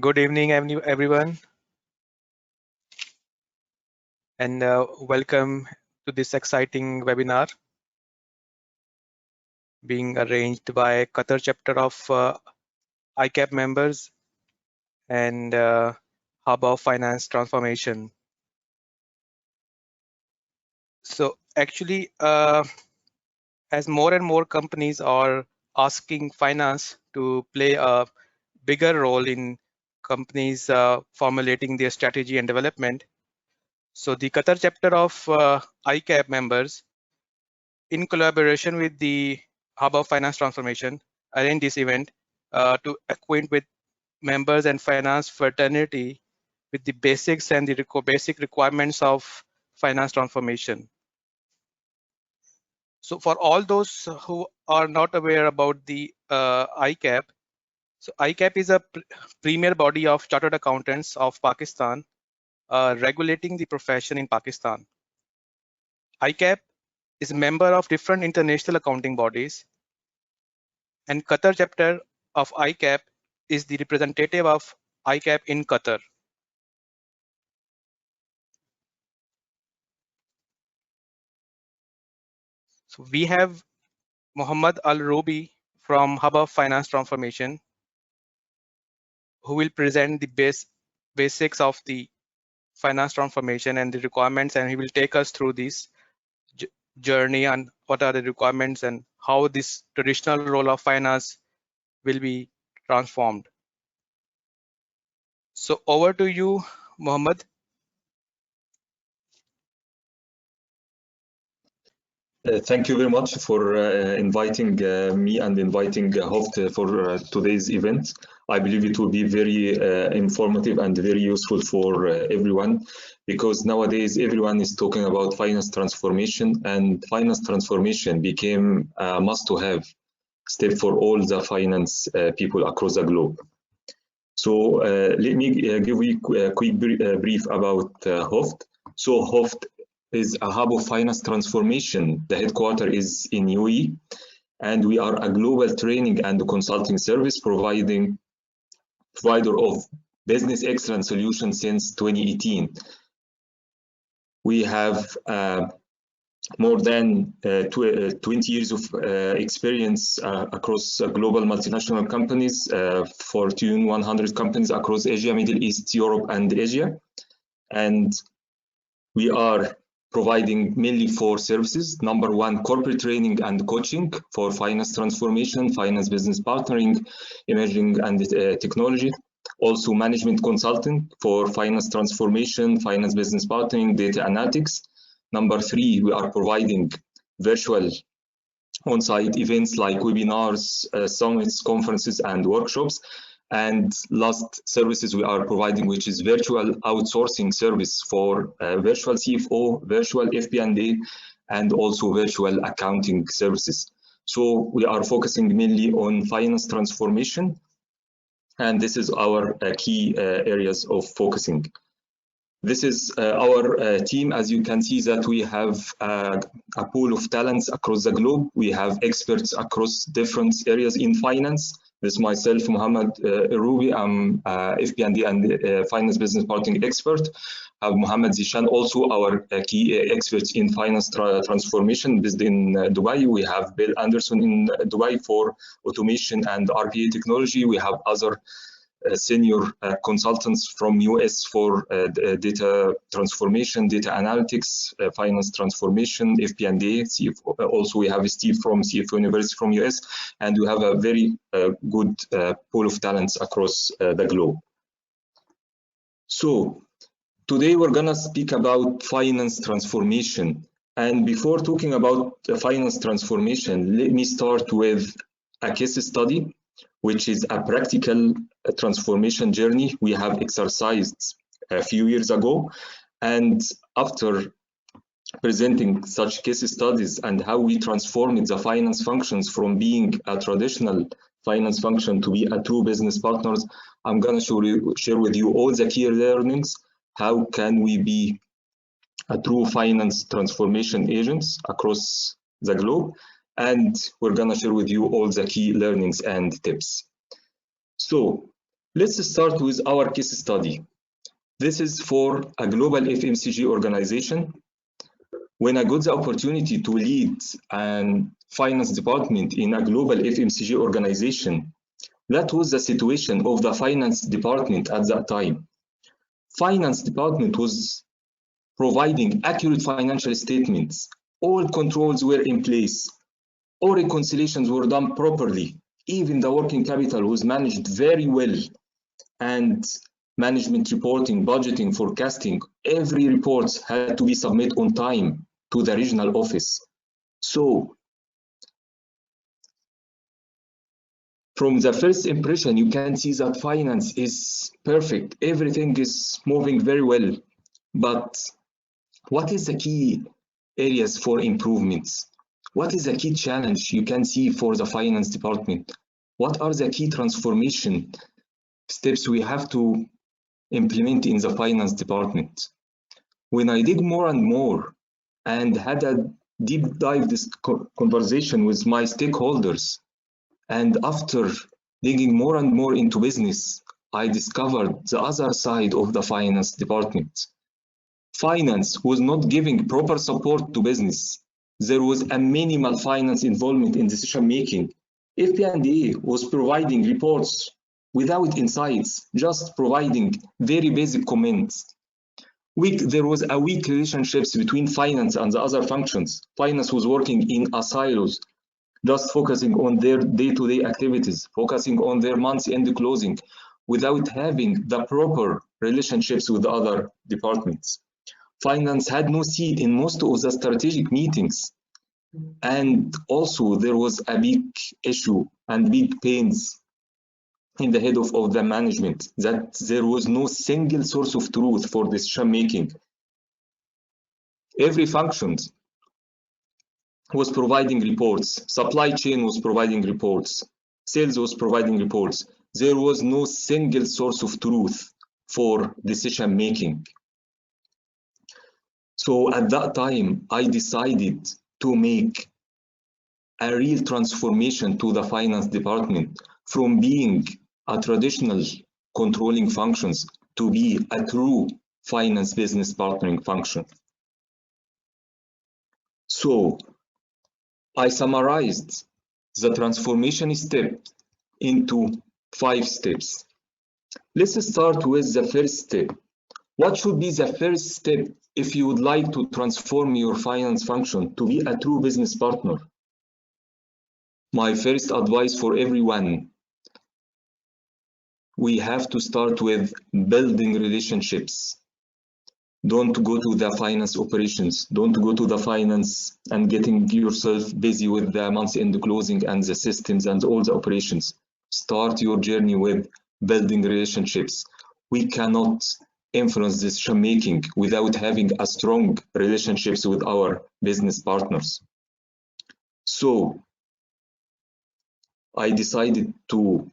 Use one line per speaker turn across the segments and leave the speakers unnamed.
Good evening, everyone, and welcome to this exciting webinar being arranged by Qatar chapter of ICAP members and Hub of Finance Transformation. So actually, as more and more companies are asking finance to play a bigger role in companies formulating their strategy and development, so the Qatar chapter of ICAP members, in collaboration with the Hub of Finance Transformation, arrange this event to acquaint with members and finance fraternity with the basics and the basic requirements of finance transformation. So for all those who are not aware about the ICAP, so ICAP is a premier body of chartered accountants of Pakistan, regulating the profession in Pakistan. ICAP is a member of different international accounting bodies, and Qatar chapter of ICAP is the representative of ICAP in Qatar. So we have Mohamed El Rouby from Hub of Finance Transformation, who will present the basics of the finance transformation and the requirements, and he will take us through this journey and what are the requirements and how this traditional role of finance will be transformed. So over to you, Mohammed.
Thank you very much for inviting me and inviting HOFT for today's event. I believe it will be very informative and very useful for everyone, because nowadays everyone is talking about finance transformation, and finance transformation became a must-to-have step for all the finance people across the globe. So let me give you a quick brief about HOFT. So HOFT is a hub of finance transformation. The headquarters is in UAE, and we are a global training and consulting service provider of business excellence solutions since 2018. We have more than 20 years of experience across global multinational companies, Fortune 100 companies across Asia, Middle East, Europe, and Asia. And we are providing mainly 4 services. Number 1, corporate training and coaching for finance transformation, finance business partnering, emerging and technology. Also management consulting for finance transformation, finance business partnering, data analytics. Number 3, we are providing virtual on-site events like webinars, summits, conferences, and workshops. And last services we are providing, which is virtual outsourcing service for virtual CFO, virtual FP&A, and also virtual accounting services. So we are focusing mainly on finance transformation, and this is our key areas of focusing. This is our team. As you can see that we have a pool of talents across the globe. We have experts across different areas in finance. This is myself, Mohamed El Rouby. I'm FP&A and finance business partnering expert. I have Mohamed Zishan, also our key experts in finance transformation based in Dubai. We have Bill Anderson in Dubai for automation and RPA technology. We have other senior consultants from US for data transformation, data analytics, finance transformation, FP&A, CFO. Also, we have Steve from CFO University from US, and we have a very good pool of talents across the globe. So today we're gonna speak about finance transformation. And before talking about finance transformation, let me start with a case study, which is a practical transformation journey we have exercised a few years ago. And after presenting such case studies and how we transformed the finance functions from being a traditional finance function to be a true business partners, I'm going to share with you all the key learnings. How can we be a true finance transformation agents across the globe? And we're going to share with you all the key learnings and tips. So Let's start with our case study. This is for a global FMCG organization. When I got the opportunity to lead a finance department in a global FMCG organization, that was the situation of the finance department at that time. Finance department was providing accurate financial statements. All controls were in place. All reconciliations were done properly. Even the working capital was managed very well. And management reporting, budgeting, forecasting, every report had to be submitted on time to the regional office. So from the first impression, you can see that finance is perfect. Everything is moving very well. But what is the key areas for improvements? What is the key challenge you can see for the finance department? What are the key transformation steps we have to implement in the finance department? When I dig more and more and had a deep dive conversation with my stakeholders, and after digging more and more into business, I discovered the other side of the finance department. Finance was not giving proper support to business. There was a minimal finance involvement in decision making. FP&A was providing reports without insights, just providing very basic comments. There was a weak relationships between finance and the other functions. Finance was working in silos, just focusing on their day-to-day activities, focusing on their month-end closing, without having the proper relationships with the other departments. Finance had no seat in most of the strategic meetings. And also there was a big issue and big pains in the head of the management, that there was no single source of truth for decision making. Every function was providing reports, supply chain was providing reports, sales was providing reports. There was no single source of truth for decision making. So at that time, I decided to make a real transformation to the finance department, from being a traditional controlling functions to be a true finance business partnering function. So I summarized the transformation step into 5 steps. Let's start with the first step. What should be the first step if you would like to transform your finance function to be a true business partner? My first advice for everyone: we have to start with building relationships. Don't go to the finance operations. Don't go to the finance and getting yourself busy with the month-end closing and the systems and all the operations. Start your journey with building relationships. We cannot influence decision making without having a strong relationships with our business partners. So I decided to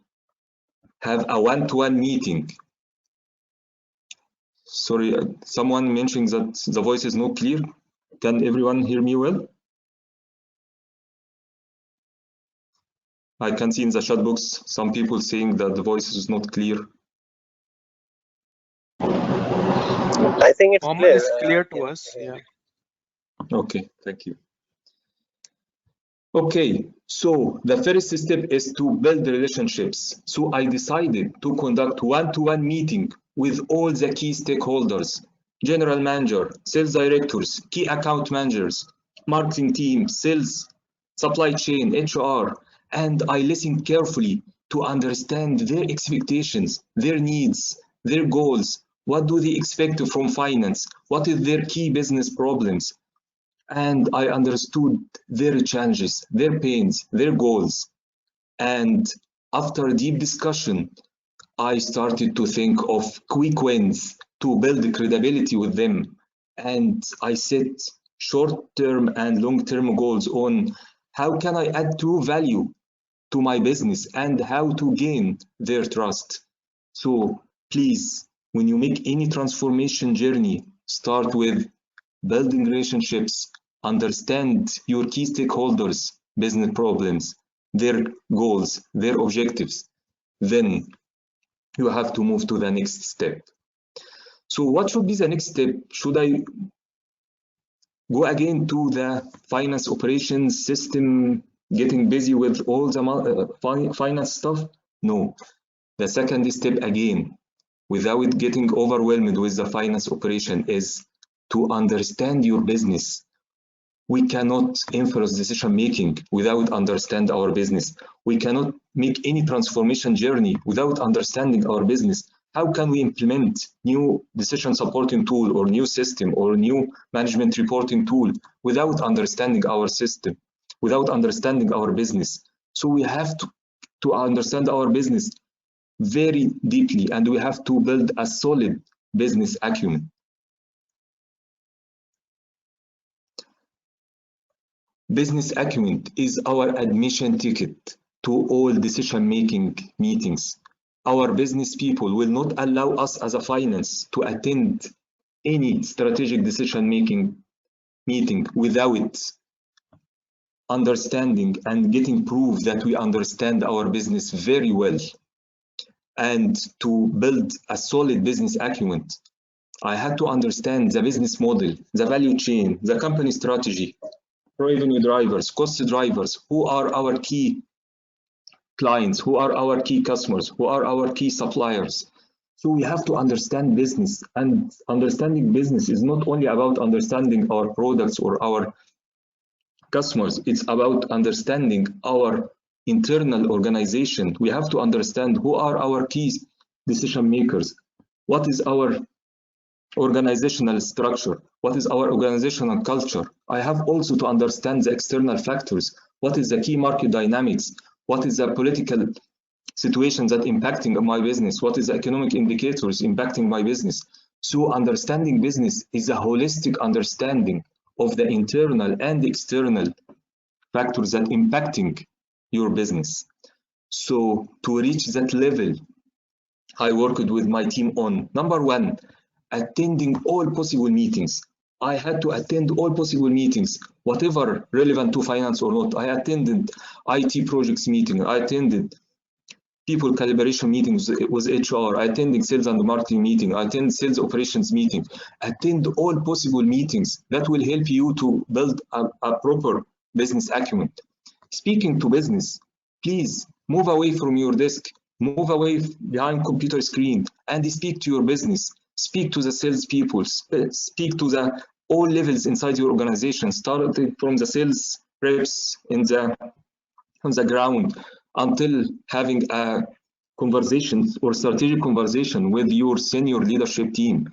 have a one-to-one meeting. Sorry, someone mentioning that the voice is not clear. Can everyone hear me well? I can see in the chat box some people saying that the voice is not clear.
I think it's
Mohamed
clear.
is clear to us. Yeah.
Okay, thank you. Okay, so the first step is to build relationships. So I decided to conduct one-to-one meeting with all the key stakeholders: general manager, sales directors, key account managers, marketing team, sales, supply chain, HR, and I listened carefully to understand their expectations, their needs, their goals. What do they expect from finance? What is their key business problems? And I understood their challenges, their pains, their goals. And after deep discussion, I started to think of quick wins to build credibility with them. And I set short-term and long-term goals on how can I add true value to my business and how to gain their trust. So please, when you make any transformation journey, start with building relationships, understand your key stakeholders' business problems, their goals, their objectives. Then you have to move to the next step. So what should be the next step? Should I go again to the finance operations system, getting busy with all the finance stuff? No. The second step again, without getting overwhelmed with the finance operation, is to understand your business. We cannot influence decision making without understand our business. We cannot make any transformation journey without understanding our business. How can we implement new decision supporting tool or new system or new management reporting tool without understanding our system, without understanding our business? So we have to understand our business very deeply, and we have to build a solid business acumen. Business acumen is our admission ticket to all decision-making meetings. Our business people will not allow us as a finance to attend any strategic decision-making meeting without understanding and getting proof that we understand our business very well. And to build a solid business acumen, I had to understand the business model, the value chain, the company strategy, revenue drivers, cost drivers, who are our key clients, who are our key customers, who are our key suppliers. So we have to understand business, and understanding business is not only about understanding our products or our customers, it's about understanding our internal organization. We have to understand who are our key decision makers, what is our organizational structure, what is our organizational culture. I have also to understand the external factors. What is the key market dynamics? What is the political situation that impacting my business? What is the economic indicators impacting my business? So understanding business is a holistic understanding of the internal and external factors that impacting your business. So to reach that level, I worked with my team on, number one, attending all possible meetings. I had to attend all possible meetings, whatever relevant to finance or not. I attended IT projects meeting. I attended people calibration meetings with HR. I attended sales and marketing meeting. I attended sales operations meeting. Attend all possible meetings. That will help you to build a proper business acumen. Speaking to business, please move away from your desk, move away behind computer screen, and speak to your business. Speak to the salespeople, speak to the all levels inside your organization, starting from the sales reps on the ground until having a conversation or strategic conversation with your senior leadership team.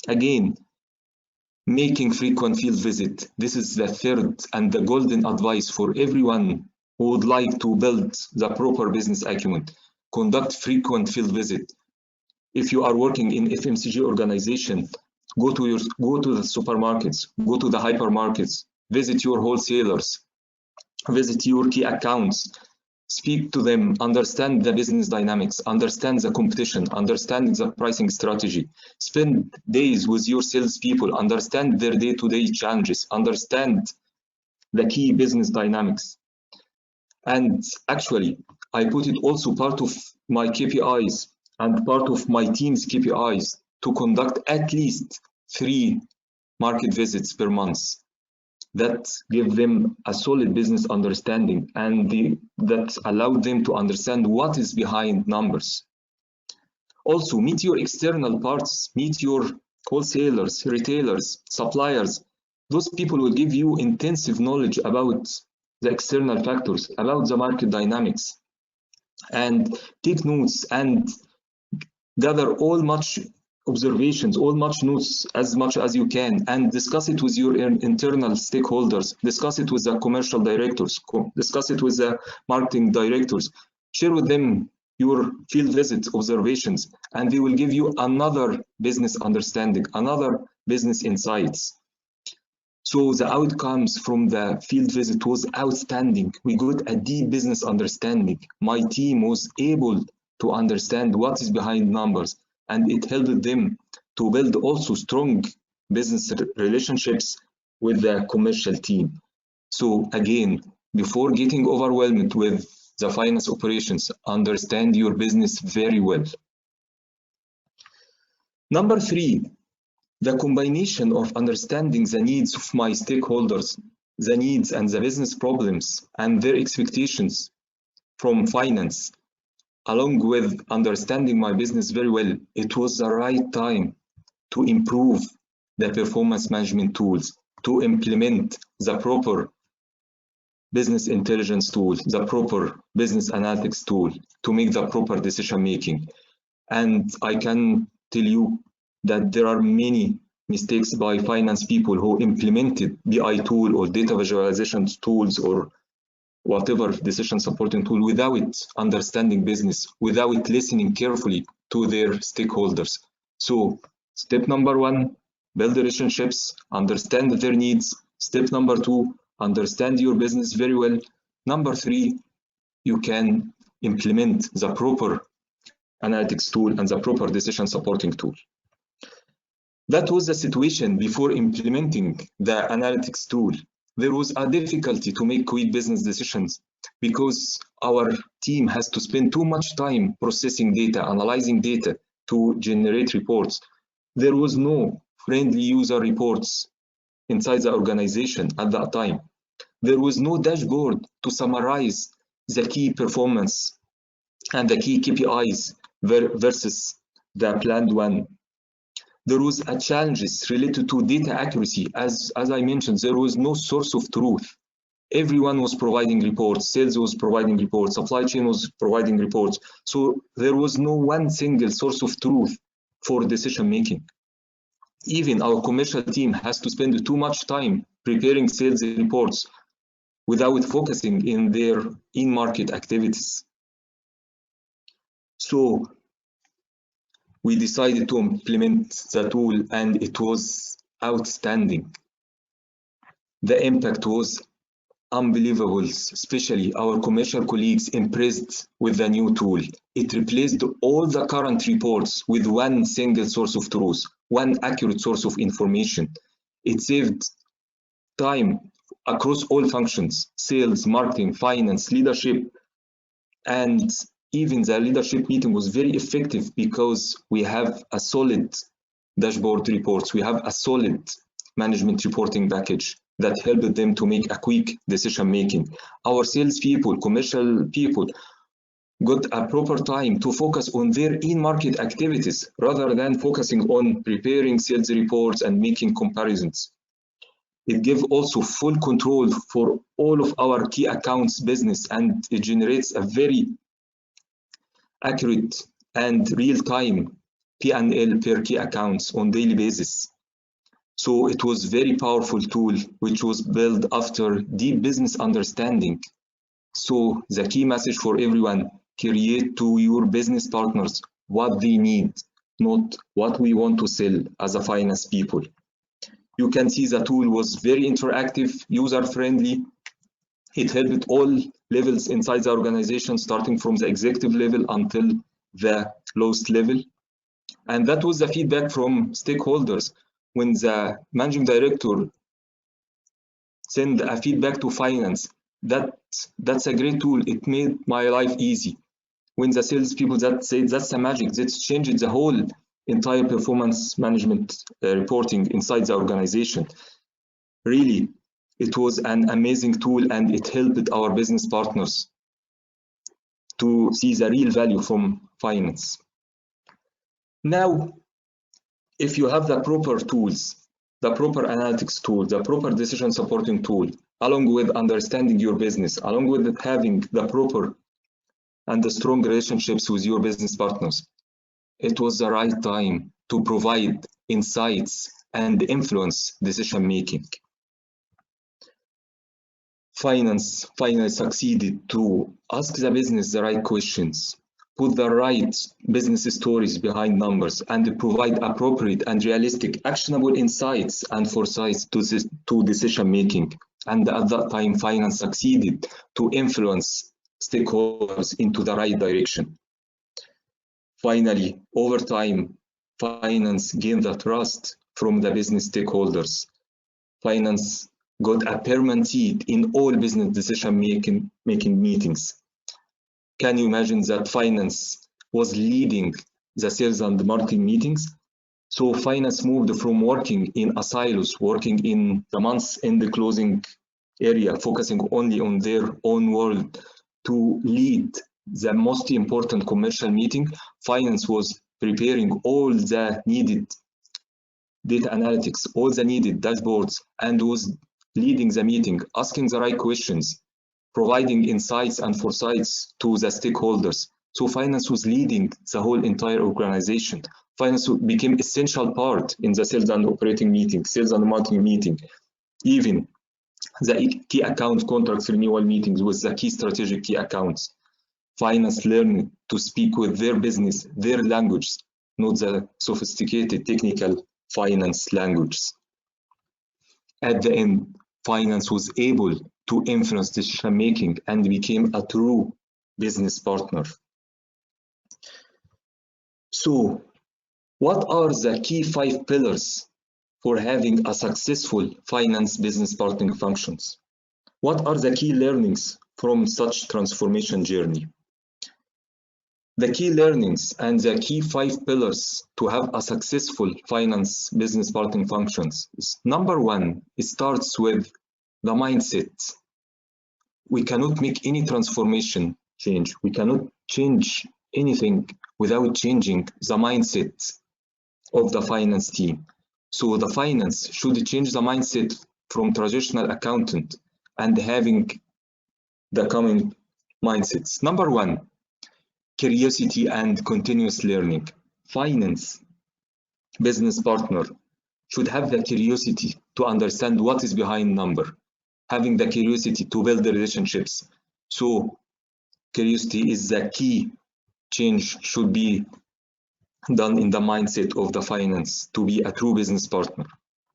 Again, making frequent field visit. This is the third and the golden advice for everyone who would like to build the proper business acumen. Conduct frequent field visit. If you are working in FMCG organization, go to the supermarkets, go to the hypermarkets, visit your wholesalers, visit your key accounts, speak to them, understand the business dynamics, understand the competition, understand the pricing strategy, spend days with your salespeople, understand their day-to-day challenges, understand the key business dynamics. And actually, I put it also part of my KPIs and part of my team's KPIs to conduct at least 3 market visits per month. That give them a solid business understanding, and that allowed them to understand what is behind numbers. Also, meet your external parts, meet your wholesalers, retailers, suppliers. Those people will give you intensive knowledge about the external factors, about the market dynamics, and take notes and gather all much observations, all much notes as much as you can, and discuss it with your internal stakeholders, discuss it with the commercial directors, discuss it with the marketing directors, share with them your field visit observations, and they will give you another business understanding, another business insights. So the outcomes from the field visit was outstanding. We got a deep business understanding. My team was able to understand what is behind numbers, and it helped them to build also strong business relationships with the commercial team. So again, before getting overwhelmed with the finance operations, understand your business very well. Number 3, the combination of understanding the needs of my stakeholders, the needs and the business problems and their expectations from finance, along with understanding my business very well, it was the right time to improve the performance management tools, to implement the proper business intelligence tool, the proper business analytics tool, to make the proper decision making. And I can tell you that there are many mistakes by finance people who implemented BI tool or data visualization tools or whatever decision supporting tool without understanding business, without listening carefully to their stakeholders. So step number 1, build relationships, understand their needs. Step number 2, understand your business very well. Number 3, you can implement the proper analytics tool and the proper decision supporting tool. That was the situation before implementing the analytics tool. There was a difficulty to make quick business decisions because our team has to spend too much time processing data, analyzing data to generate reports. There was no friendly user reports inside the organization at that time. There was no dashboard to summarize the key performance and the key KPIs versus the planned one. There was a challenges related to data accuracy. As I mentioned, there was no source of truth. Everyone was providing reports, sales was providing reports, supply chain was providing reports. So there was no one single source of truth for decision making. Even our commercial team has to spend too much time preparing sales reports without focusing in their in-market activities. So we decided to implement the tool and it was outstanding. The impact was unbelievable, especially our commercial colleagues impressed with the new tool. It replaced all the current reports with one single source of truth, one accurate source of information. It saved time across all functions, sales, marketing, finance, leadership, and even the leadership meeting was very effective because we have a solid dashboard reports. We have a solid management reporting package that helped them to make a quick decision making. Our salespeople, commercial people got a proper time to focus on their in-market activities rather than focusing on preparing sales reports and making comparisons. It gives also full control for all of our key accounts business, and it generates a very accurate and real-time P&L per key accounts on daily basis. So it was very powerful tool which was built after deep business understanding. So the key message for everyone, create to your business partners what they need, not what we want to sell as a finance people. You can see the tool was very interactive, user-friendly. It helped all levels inside the organization, starting from the executive level until the lowest level. And that was the feedback from stakeholders. When the managing director sent a feedback to finance, that's a great tool. It made my life easy. When the salespeople that said that's a magic, that changed the whole entire performance management reporting inside the organization. Really, it was an amazing tool and it helped our business partners to see the real value from finance. Now, if you have the proper tools, the proper analytics tool, the proper decision supporting tool, along with understanding your business, along with having the proper and the strong relationships with your business partners, it was the right time to provide insights and influence decision making. Finance finally succeeded to ask the business the right questions, put the right business stories behind numbers, and provide appropriate and realistic actionable insights and foresights to decision making. And at that time, finance succeeded to influence stakeholders into the right direction. Finally, over time, finance gained the trust from the business stakeholders. Finance got a permanent seat in all business decision-making meetings. Can you imagine that finance was leading the sales and marketing meetings? So finance moved from working in silos, working in the months in the closing area, focusing only on their own world, to lead the most important commercial meeting. Finance was preparing all the needed data analytics, all the needed dashboards, and was leading the meeting, asking the right questions, providing insights and foresights to the stakeholders. So finance was leading the whole entire organization. Finance became essential part in the sales and operating meeting, sales and marketing meeting, even the key account contracts renewal meetings with the key strategic key accounts. Finance learned to speak with their business, their language, not the sophisticated technical finance languages. At the end, finance was able to influence decision making and became a true business partner. So, what are the key 5 pillars for having a successful finance business partnering functions? What are the key learnings from such transformation journey? The key learnings and the key 5 pillars to have a successful finance business partnering functions is, number 1, it starts with the mindset. We cannot make any transformation change. We cannot change anything without changing the mindset of the finance team. So the finance should change the mindset from traditional accountant and having the common mindsets. Number 1, curiosity and continuous learning. Finance business partner should have the curiosity to understand what is behind number, having the curiosity to build the relationships. So curiosity is the key. Change should be done in the mindset of the finance to be a true business partner.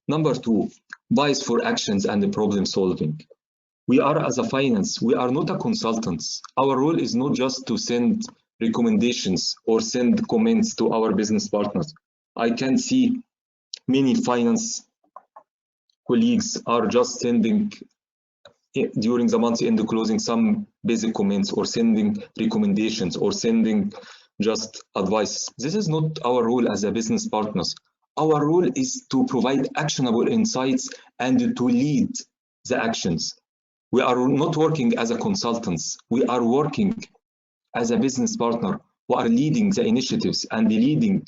Number 2, bias for actions and problem solving. We are, as a finance, we are not a consultants. Our role is not just to send recommendations or send comments to our business partners. I can see many finance colleagues are just sending during the month end closing some basic comments or sending recommendations or sending just advice. This is not our role as a business partners. Our role is to provide actionable insights and to lead the actions. We are not working as a consultants. We are working as a business partner who are leading the initiatives and leading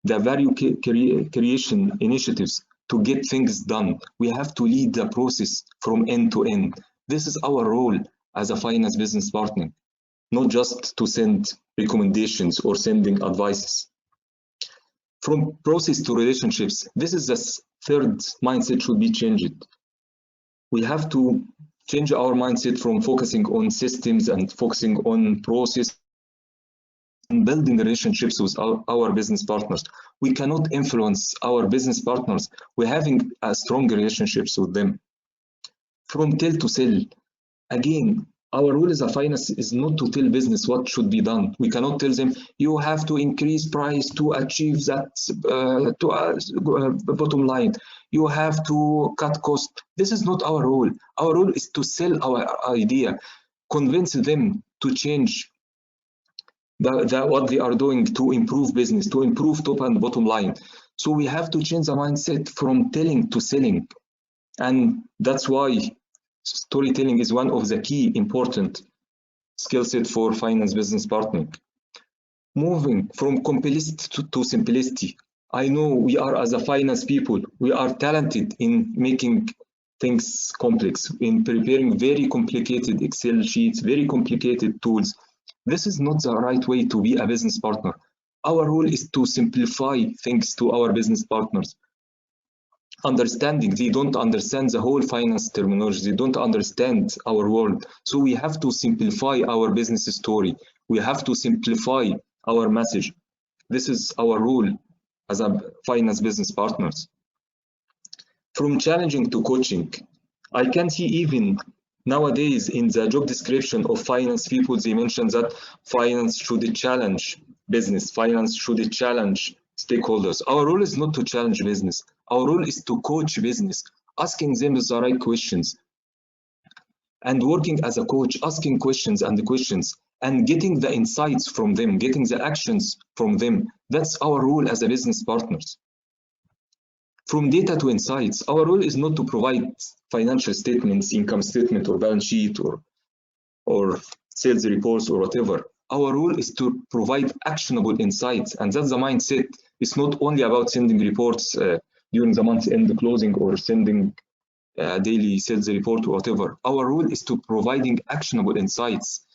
the value creation initiatives to get things done. We have to lead the process from end to end. This is our role as a finance business partner, not just to send recommendations or sending advices. From process to relationships, this is the third mindset should be changed. We have to change our mindset from focusing on systems and focusing on process and building relationships with our business partners. We cannot influence our business partners. We're having a strong relationships with them. From tell to sell, again, our role as a finance is not to tell business what should be done. We cannot tell them, you have to increase price to achieve that bottom line. You have to cut cost. This is not our role. Our role is to sell our idea, convince them to change what they are doing to improve business, to improve top and bottom line. So we have to change the mindset from telling to selling. And that's why storytelling is one of the key important skill set for finance business partnering. Moving from complexity to simplicity. I know we are, as a finance people, we are talented in making things complex, in preparing very complicated Excel sheets, very complicated tools. This is not the right way to be a business partner. Our role is to simplify things to our business partners. Understanding, they don't understand the whole finance terminology, they don't understand our world. So we have to simplify our business story. We have to simplify our message. This is our role as a finance business partners. From challenging to coaching, I can see even nowadays in the job description of finance people, they mention that finance should challenge business, finance should challenge stakeholders. Our role is not to challenge business. Our role is to coach business, asking them the right questions and working as a coach, asking questions and getting the insights from them, getting the actions from them. That's our role as a business partners. From data to insights, our role is not to provide financial statements, income statement or balance sheet or sales reports or whatever. Our role is to provide actionable insights, and that's the mindset. It's not only about sending reports during the month end closing or sending daily sales report or whatever. Our role is to providing actionable insights,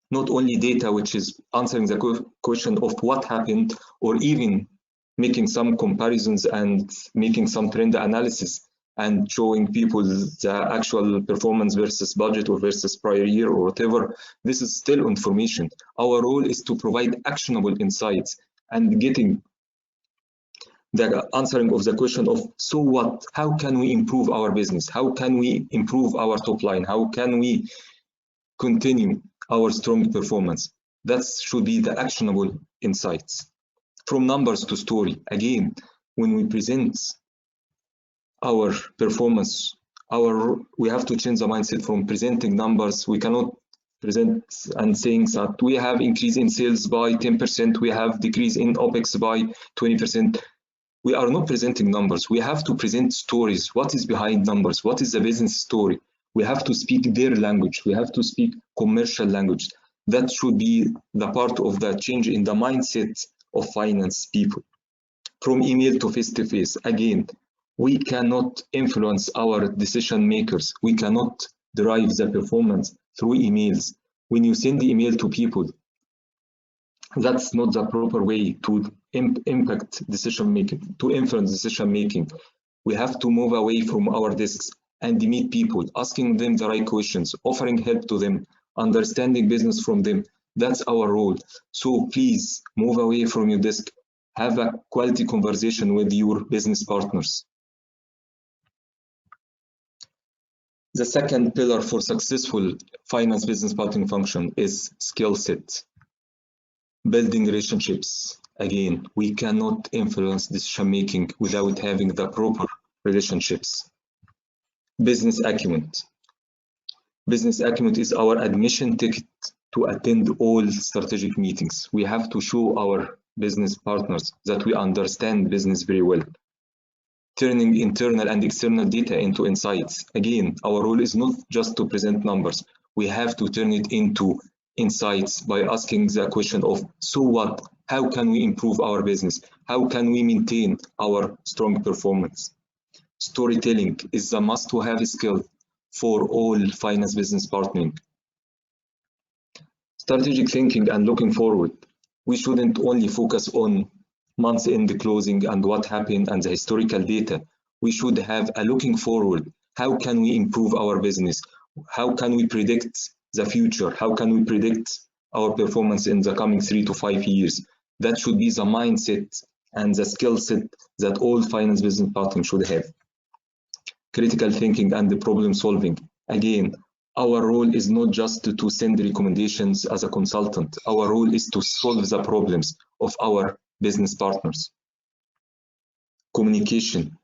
not only data which is answering the question of what happened, or even making some comparisons and making some trend analysis and showing people the actual performance versus budget or versus prior year or whatever. This is still information. Our role is to provide actionable insights and getting the answering of the question of, so what? How can we improve our business? How can we improve our top line? How can we continue our strong performance? That should be the actionable insights. From numbers to story. Again, when we present our performance, we have to change the mindset from presenting numbers. We cannot present and saying that we have increase in sales by 10%, we have decrease in OPEX by 20%. We are not presenting numbers. We have to present stories. What is behind numbers? What is the business story? We have to speak their language. We have to speak commercial language. That should be the part of the change in the mindset of finance people. From email to face-to-face, again, we cannot influence our decision makers. We cannot derive the performance through emails. When you send the email to people, that's not the proper way to impact decision making, to influence decision making. We have to move away from our desks and meet people, asking them the right questions, offering help to them, understanding business from them. That's our role. So please move away from your desk, have a quality conversation with your business partners. The second pillar for successful finance business partnering function is skill set. Building relationships. Again, we cannot influence decision making without having the proper relationships. Business acumen. Business acumen is our admission ticket to attend all strategic meetings. We have to show our business partners that we understand business very well. Turning internal and external data into insights. Again, our role is not just to present numbers. We have to turn it into insights by asking the question of, so what? How can we improve our business? How can we maintain our strong performance? Storytelling is a must-to-have skill for all finance business partnering. Strategic thinking and looking forward. We shouldn't only focus on month-end closing and what happened and the historical data. We should have a looking forward. How can we improve our business? How can we predict the future? How can we predict our performance in the coming 3 to 5 years? That should be the mindset and the skill set that all finance business partners should have. Critical thinking and the problem solving. Again, our role is not just to send recommendations as a consultant. Our role is to solve the problems of our business partners. Communication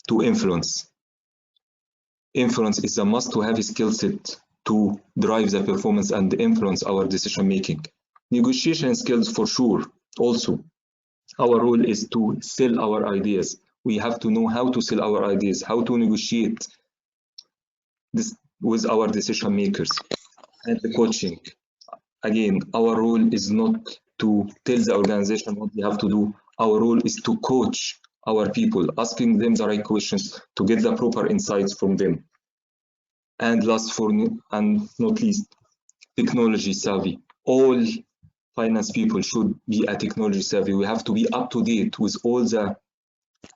to influence. Influence is a must-to-have skill set to drive the performance and influence our decision making. Negotiation skills for sure. Also, our role is to sell our ideas. We have to know how to sell our ideas, how to negotiate this with our decision makers. And the coaching. Again, our role is not to tell the organization what they have to do. Our role is to coach our people, asking them the right questions to get the proper insights from them. And last and not least, technology savvy. All finance people should be a technology savvy. We have to be up to date with all the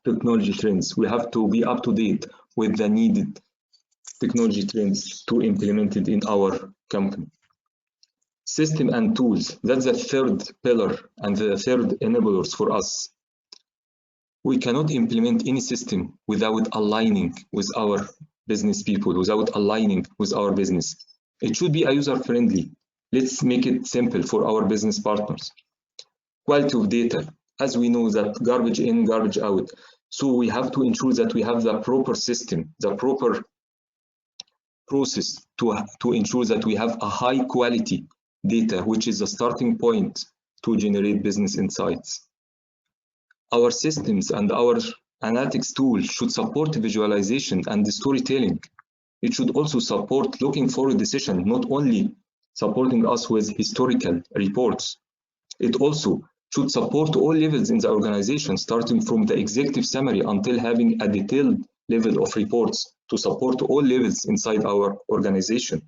technology trends. We have to be up to date with the needed technology trends to implement it in our company. System and tools, that's the third pillar and the third enablers for us. We cannot implement any system without aligning with our business people, without aligning with our business. It should be user-friendly. Let's make it simple for our business partners. Quality of data, as we know that garbage in, garbage out. So we have to ensure that we have the proper system, the proper process to ensure that we have a high quality data, which is a starting point to generate business insights. Our systems and our analytics tool should support visualization and storytelling. It should also support looking forward decision, not only supporting us with historical reports. It also should support all levels in the organization, starting from the executive summary until having a detailed level of reports to support all levels inside our organization.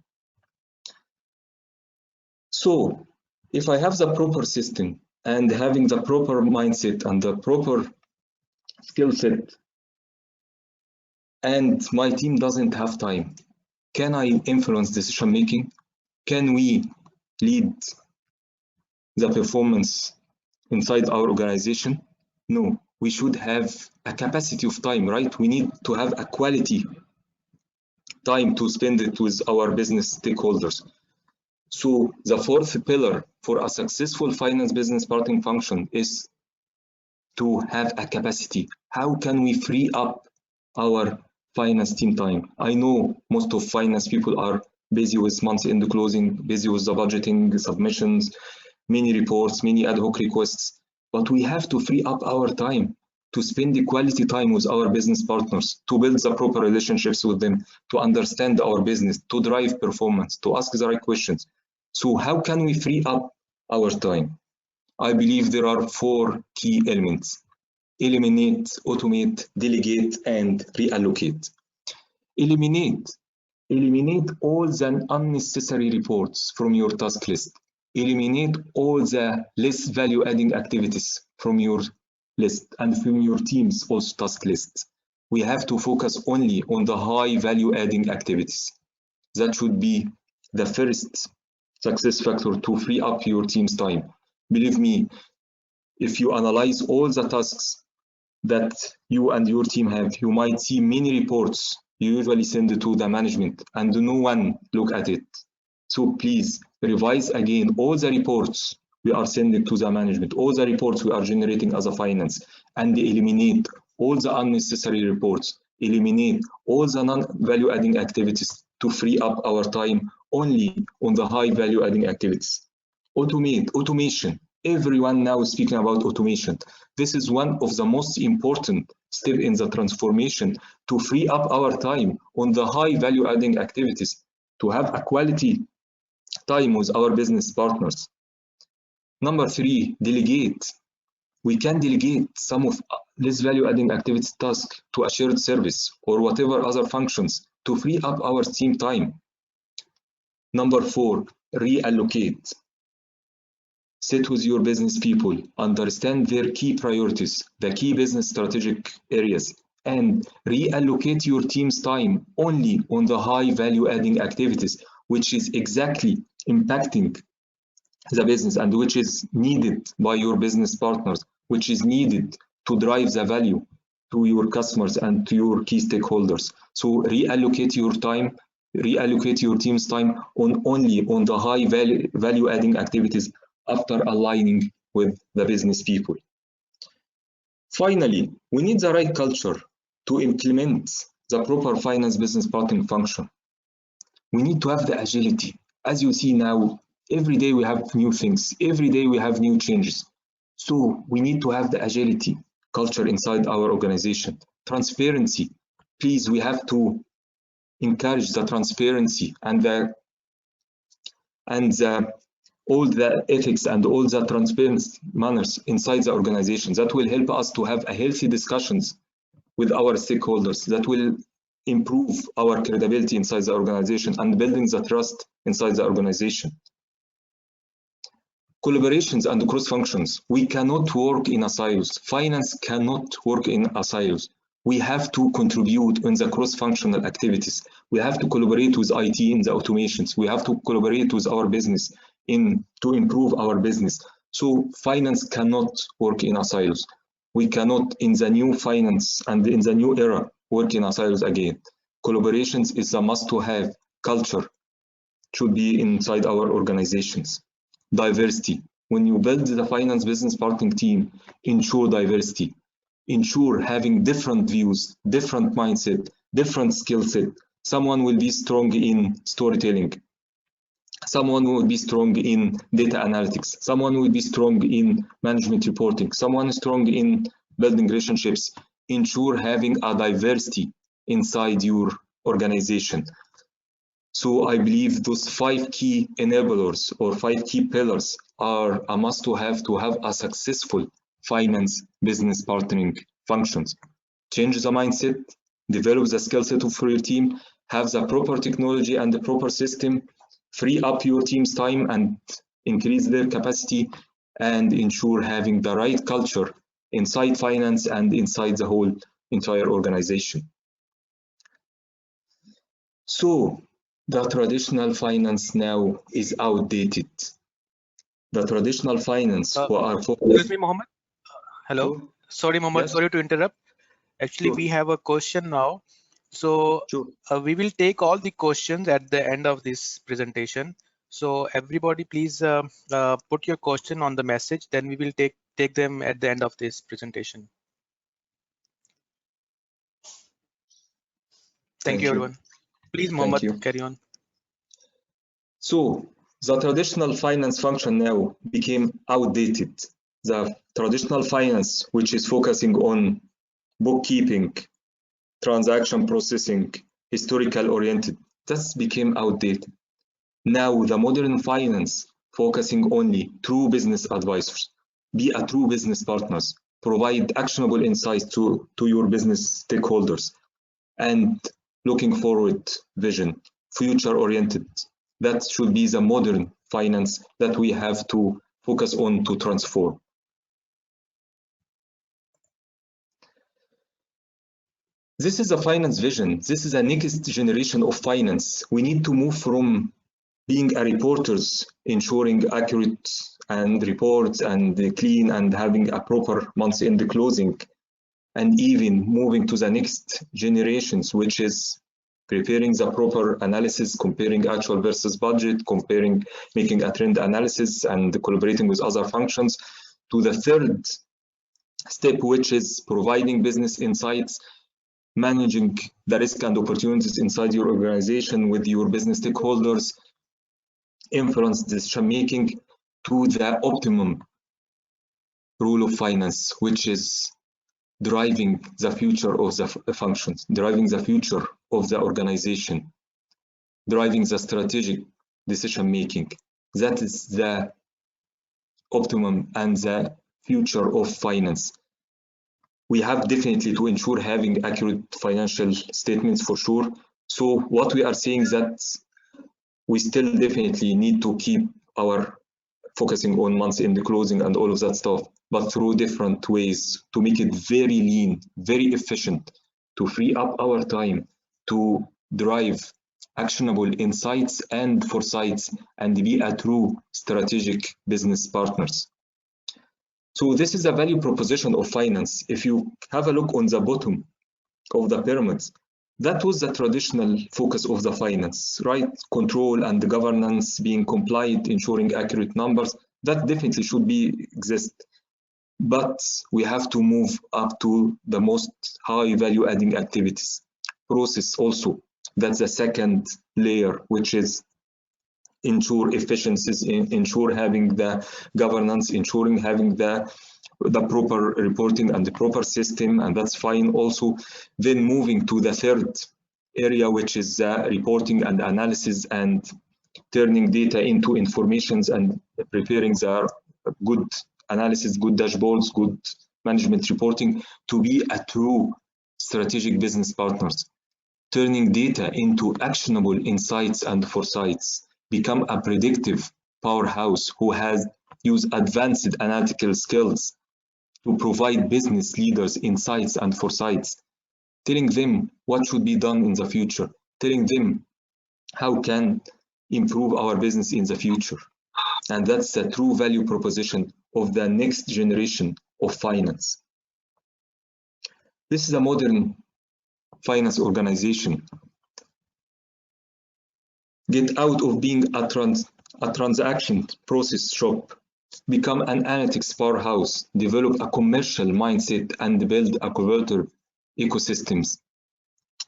So, if I have the proper system and having the proper mindset and the proper skill set, and my team doesn't have time, can I influence decision making? Can we lead the performance inside our organization? No, we should have a capacity of time, right? We need to have a quality time to spend it with our business stakeholders. So the fourth pillar for a successful finance business partnering function is to have a capacity. How can we free up our finance team time? I know most of finance people are busy with month-end closing, busy with the budgeting, submissions, many reports, many ad hoc requests, but we have to free up our time to spend the quality time with our business partners, to build the proper relationships with them, to understand our business, to drive performance, to ask the right questions. So how can we free up our time? I believe there are 4 key elements: eliminate, automate, delegate, and reallocate. Eliminate all the unnecessary reports from your task list. Eliminate all the less value-adding activities from your list and from your team's also task list. We have to focus only on the high value-adding activities. That should be the first success factor to free up your team's time. Believe me, if you analyze all the tasks that you and your team have, you might see many reports you usually send to the management and no one look at it. So please revise again all the reports we are sending to the management, all the reports we are generating as a finance, and eliminate all the unnecessary reports, eliminate all the non-value adding activities to free up our time only on the high value adding activities. Automation. Everyone now is speaking about automation. This is one of the most important steps in the transformation to free up our time on the high value adding activities, to have a quality time with our business partners. Number 3, delegate. We can delegate some of this value adding activities task to a shared service or whatever other functions to free up our team time. Number 4, reallocate. Sit with your business people, understand their key priorities, the key business strategic areas, and reallocate your team's time only on the high value adding activities, which is exactly impacting the business and which is needed by your business partners, which is needed to drive the value to your customers and to your key stakeholders. So reallocate your time, reallocate your team's time only on the high value adding activities after aligning with the business people. Finally, we need the right culture to implement the proper finance business partnering function. We need to have the agility. As you see now, every day we have new things, every day we have new changes. So we need to have the agility culture inside our organization. Transparency. Please, we have to encourage the transparency and all the ethics and all the transparent manners inside the organization. That will help us to have a healthy discussions with our stakeholders. That will improve our credibility inside the organization and building the trust inside the organization. Collaborations and cross functions. We cannot work in silos. Finance cannot work in silos. We have to contribute in the cross-functional activities. We have to collaborate with IT in the automations. We have to collaborate with our business to improve our business. So finance cannot work in silos. We cannot, in the new finance and in the new era, work in silos again. Collaborations is a must-to-have. Culture should be inside our organizations. Diversity. When you build the finance business partnering team, ensure diversity. Ensure having different views, different mindset, different skill set. Someone will be strong in storytelling. Someone will be strong in data analytics. Someone will be strong in management reporting. Someone is strong in building relationships ensure having a diversity inside your organization. So I believe those 5 key enablers or 5 key pillars are a must to have a successful finance business partnering functions. Change the mindset, develop the skill set for your team, have the proper technology and the proper system, free up your team's time and increase their capacity, and ensure having the right culture inside finance and inside the whole entire organization. So the traditional finance now is outdated. The traditional finance who are focused.
Excuse me, Mohammed. Hello.
Sure.
Sorry, Mohammed.
Yes.
Sorry to interrupt. Actually,
Sure.
we have a question now. So
Sure.
we will take all the questions at the end of this presentation. So everybody, please put your question on the message. Then we will take them at the end of this presentation. Thank you, everyone. Please, Mohammed, carry on.
So the traditional finance function now became outdated. The traditional finance, which is focusing on bookkeeping, transaction processing, historical oriented, that's became outdated. Now the modern finance focusing only true business advisors, be a true business partners, provide actionable insights to your business stakeholders, and looking forward vision, future oriented. That should be the modern finance that we have to focus on to transform. This is a finance vision. This is a next generation of finance. We need to move from being a reporters, ensuring accurate and reports and clean and having a proper month-end closing, and even moving to the next generations, which is preparing the proper analysis, comparing actual versus budget, making a trend analysis and collaborating with other functions, to the third step, which is providing business insights, managing the risk and opportunities inside your organization with your business stakeholders, influence decision making, to the optimum rule of finance, which is driving the future of the functions, driving the future of the organization, driving the strategic decision making. That is the optimum and the future of finance. We have definitely to ensure having accurate financial statements for sure. So what we are saying that we still definitely need to keep our focusing on month-end closing and all of that stuff, but through different ways to make it very lean, very efficient, to free up our time, to drive actionable insights and foresights, and be a true strategic business partners. So this is a value proposition of finance. If you have a look on the bottom of the pyramids, that was the traditional focus of the finance, right? Control and the governance, being compliant, ensuring accurate numbers, that definitely should exist. But we have to move up to the most high value adding activities. Process also, that's the second layer, which is ensure efficiencies, ensure having the governance, ensuring having the proper reporting and the proper system, and that's fine also. Then moving to the third area, which is reporting and analysis and turning data into informations and preparing the good analysis, good dashboards, good management reporting to be a true strategic business partners. Turning data into actionable insights and foresights, become a predictive powerhouse who has used advanced analytical skills to provide business leaders insights and foresights, telling them what should be done in the future, telling them how can improve our business in the future. And that's the true value proposition of the next generation of finance. This is a modern finance organization. Get out of being a transaction process shop, become an analytics powerhouse, develop a commercial mindset, and build a collaborative ecosystems.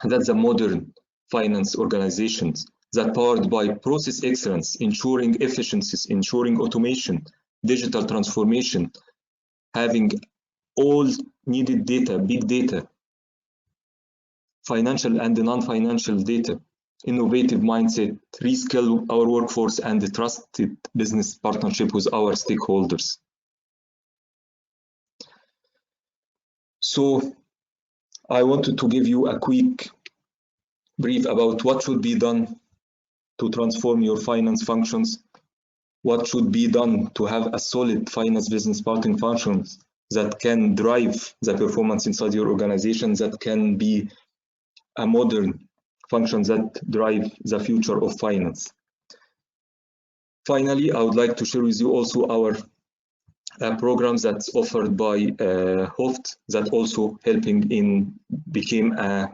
That's a modern finance organizations that powered by process excellence, ensuring efficiencies, ensuring automation, digital transformation, having all needed data, big data, financial and non-financial data, innovative mindset, reskill our workforce, and the trusted business partnership with our stakeholders. So I wanted to give you a quick brief about what should be done to transform your finance functions, what should be done to have a solid finance business partnering functions that can drive the performance inside your organization, that can be a modern function that drive the future of finance. Finally, I would like to share with you also our programs that's offered by HOFT that also helping in became a